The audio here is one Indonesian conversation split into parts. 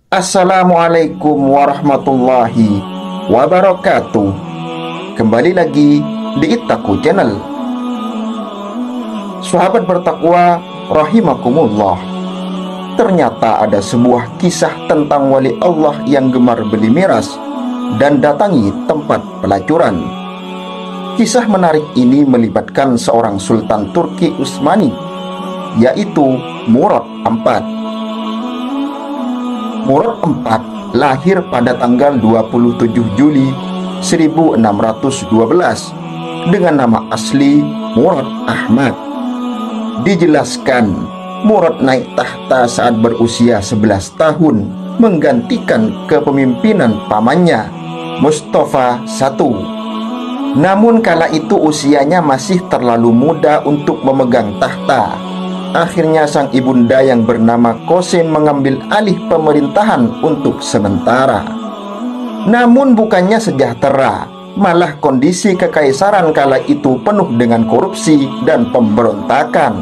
Assalamualaikum warahmatullahi wabarakatuh. Kembali lagi di Ittaqu Channel. Sahabat bertakwa rahimakumullah, ternyata ada sebuah kisah tentang wali Allah yang gemar beli miras dan datangi tempat pelacuran. Kisah menarik ini melibatkan seorang Sultan Turki Utsmani, yaitu Murad IV. Murad IV lahir pada tanggal 27 Juli 1612 dengan nama asli Murad Ahmad. Dijelaskan, Murad naik tahta saat berusia 11 tahun menggantikan kepemimpinan pamannya, Mustafa I. Namun kala itu usianya masih terlalu muda untuk memegang tahta. Akhirnya sang ibunda yang bernama Qasim mengambil alih pemerintahan untuk sementara. Namun bukannya sejahtera, malah kondisi kekaisaran kala itu penuh dengan korupsi dan pemberontakan.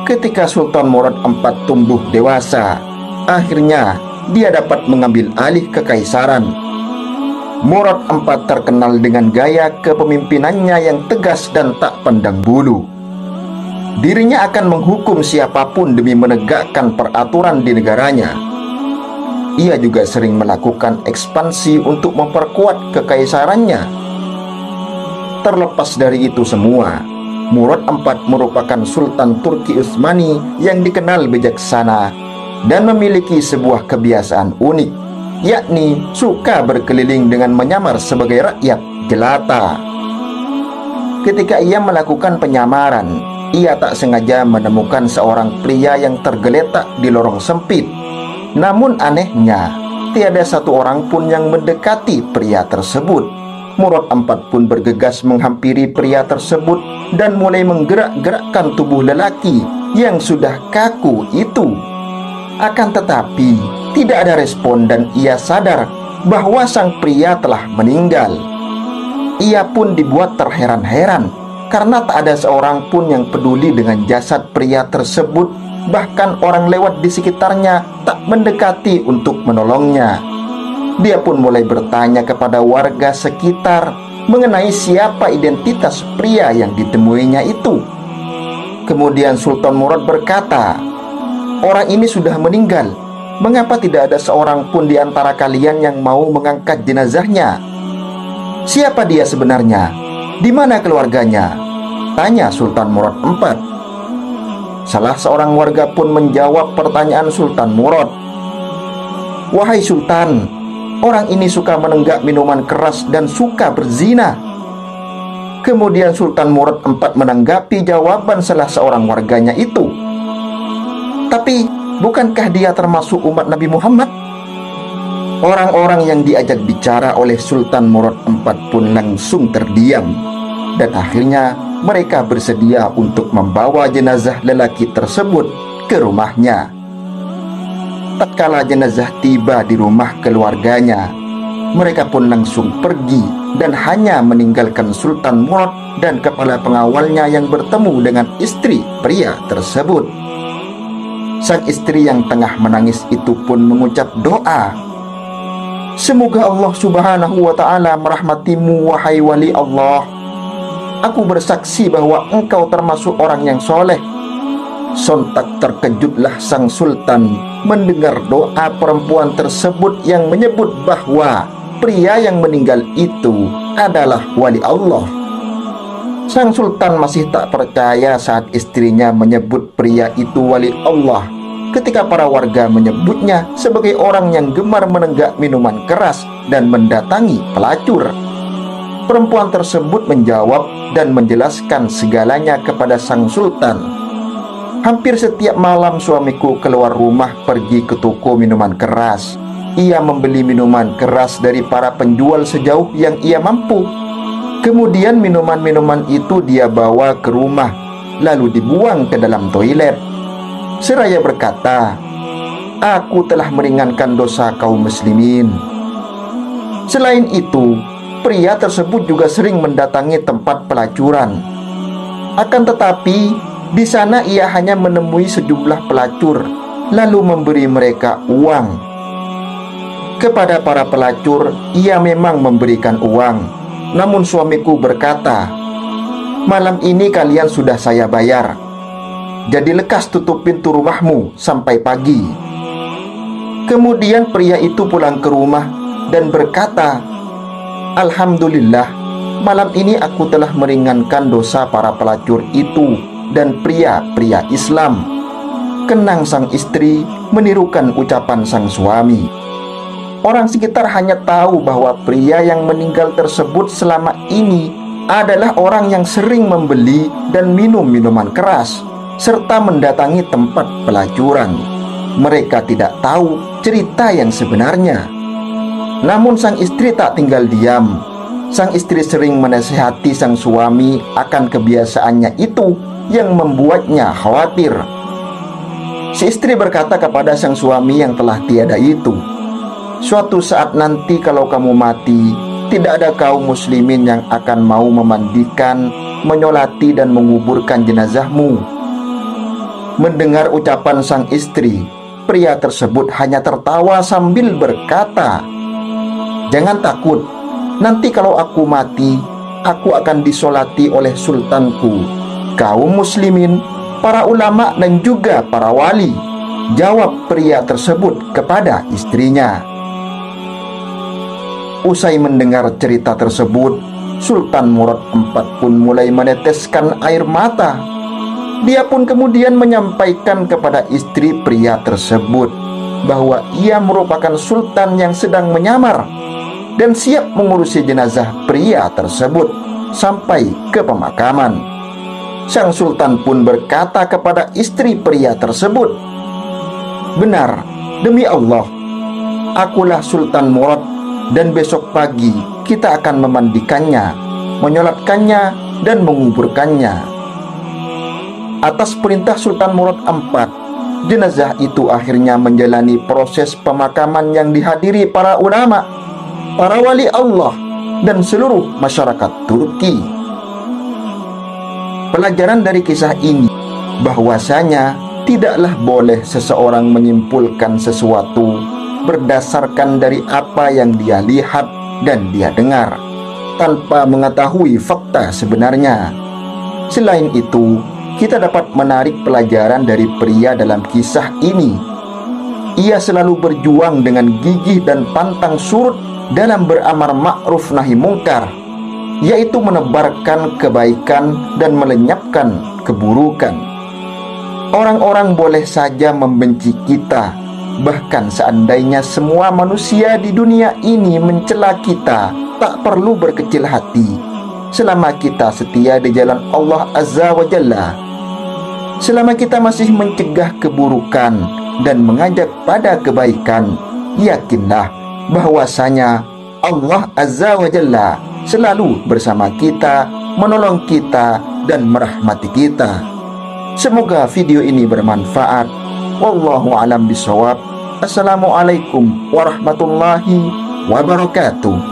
Ketika Sultan Murad IV tumbuh dewasa, akhirnya dia dapat mengambil alih kekaisaran. Murad IV terkenal dengan gaya kepemimpinannya yang tegas dan tak pandang bulu. Dirinya akan menghukum siapapun demi menegakkan peraturan di negaranya. Ia juga sering melakukan ekspansi untuk memperkuat kekaisarannya. Terlepas dari itu semua, Murad IV merupakan Sultan Turki Utsmani yang dikenal bijaksana dan memiliki sebuah kebiasaan unik, yakni suka berkeliling dengan menyamar sebagai rakyat jelata. Ketika ia melakukan penyamaran, ia tak sengaja menemukan seorang pria yang tergeletak di lorong sempit. Namun anehnya, tiada satu orang pun yang mendekati pria tersebut. Murad IV pun bergegas menghampiri pria tersebut dan mulai menggerak-gerakkan tubuh lelaki yang sudah kaku itu. Akan tetapi, tidak ada respon dan ia sadar bahwa sang pria telah meninggal. Ia pun dibuat terheran-heran karena tak ada seorang pun yang peduli dengan jasad pria tersebut. Bahkan orang lewat di sekitarnya tak mendekati untuk menolongnya. Dia pun mulai bertanya kepada warga sekitar mengenai siapa identitas pria yang ditemuinya itu. Kemudian Sultan Murad berkata, "Orang ini sudah meninggal. Mengapa tidak ada seorang pun di antara kalian yang mau mengangkat jenazahnya? Siapa dia sebenarnya? Di mana keluarganya?" tanya Sultan Murad IV. Salah seorang warga pun menjawab pertanyaan Sultan Murad. "Wahai Sultan, orang ini suka menenggak minuman keras dan suka berzina." Kemudian Sultan Murad IV menanggapi jawaban salah seorang warganya itu. "Tapi bukankah dia termasuk umat Nabi Muhammad?" Orang-orang yang diajak bicara oleh Sultan Murad IV pun langsung terdiam, dan akhirnya mereka bersedia untuk membawa jenazah lelaki tersebut ke rumahnya. Tatkala jenazah tiba di rumah keluarganya, mereka pun langsung pergi dan hanya meninggalkan Sultan Murad dan kepala pengawalnya yang bertemu dengan istri pria tersebut. Sang istri yang tengah menangis itu pun mengucap doa, "Semoga Allah Subhanahu wa Ta'ala merahmatimu, wahai wali Allah. Aku bersaksi bahwa engkau termasuk orang yang soleh." Sontak terkejutlah sang sultan mendengar doa perempuan tersebut yang menyebut bahwa pria yang meninggal itu adalah wali Allah. Sang sultan masih tak percaya saat istrinya menyebut pria itu wali Allah, ketika para warga menyebutnya sebagai orang yang gemar menenggak minuman keras dan mendatangi pelacur. Perempuan tersebut menjawab dan menjelaskan segalanya kepada sang sultan. "Hampir setiap malam suamiku keluar rumah pergi ke toko minuman keras. Ia membeli minuman keras dari para penjual sejauh yang ia mampu. Kemudian minuman-minuman itu dia bawa ke rumah, lalu dibuang ke dalam toilet. Seraya berkata, 'Aku telah meringankan dosa kaum muslimin.' Selain itu, pria tersebut juga sering mendatangi tempat pelacuran. Akan tetapi, di sana ia hanya menemui sejumlah pelacur lalu memberi mereka uang. Kepada para pelacur, ia memang memberikan uang. Namun suamiku berkata, "Malam ini kalian sudah saya bayar. Jadi lekas tutup pintu rumahmu sampai pagi." Kemudian pria itu pulang ke rumah dan berkata, "Alhamdulillah, malam ini aku telah meringankan dosa para pelacur itu dan pria-pria Islam." Kenang sang istri menirukan ucapan sang suami. Orang sekitar hanya tahu bahwa pria yang meninggal tersebut selama ini adalah orang yang sering membeli dan minum minuman keras serta mendatangi tempat pelacuran. Mereka tidak tahu cerita yang sebenarnya. Namun sang istri tak tinggal diam. Sang istri sering menasihati sang suami akan kebiasaannya itu yang membuatnya khawatir. Si istri berkata kepada sang suami yang telah tiada itu, "Suatu saat nanti kalau kamu mati, tidak ada kaum muslimin yang akan mau memandikan, menyolati dan menguburkan jenazahmu." Mendengar ucapan sang istri, pria tersebut hanya tertawa sambil berkata, "Jangan takut, nanti kalau aku mati, aku akan disolati oleh sultanku, kaum muslimin, para ulama dan juga para wali," jawab pria tersebut kepada istrinya. Usai mendengar cerita tersebut, Sultan Murad IV pun mulai meneteskan air mata. Dia pun kemudian menyampaikan kepada istri pria tersebut bahwa ia merupakan sultan yang sedang menyamar dan siap mengurusi jenazah pria tersebut sampai ke pemakaman. Sang sultan pun berkata kepada istri pria tersebut, "Benar, demi Allah, akulah Sultan Murad, dan besok pagi kita akan memandikannya, menyolatkannya dan menguburkannya." Atas perintah Sultan Murad IV, jenazah itu akhirnya menjalani proses pemakaman yang dihadiri para ulama, para wali Allah dan seluruh masyarakat Turki. Pelajaran dari kisah ini bahwasanya tidaklah boleh seseorang menyimpulkan sesuatu berdasarkan dari apa yang dia lihat dan dia dengar tanpa mengetahui fakta sebenarnya. Selain itu, kita dapat menarik pelajaran dari pria dalam kisah ini. Ia selalu berjuang dengan gigih dan pantang surut dalam beramar ma'ruf nahi mungkar, yaitu menebarkan kebaikan dan melenyapkan keburukan. Orang-orang boleh saja membenci kita, bahkan seandainya semua manusia di dunia ini mencela kita, tak perlu berkecil hati selama kita setia di jalan Allah Azza wa Jalla. Selama kita masih mencegah keburukan dan mengajak pada kebaikan, yakinlah bahwasanya Allah Azza wa Jalla selalu bersama kita, menolong kita dan merahmati kita. Semoga video ini bermanfaat. Wallahu a'lam bishawab. Assalamualaikum warahmatullahi wabarakatuh.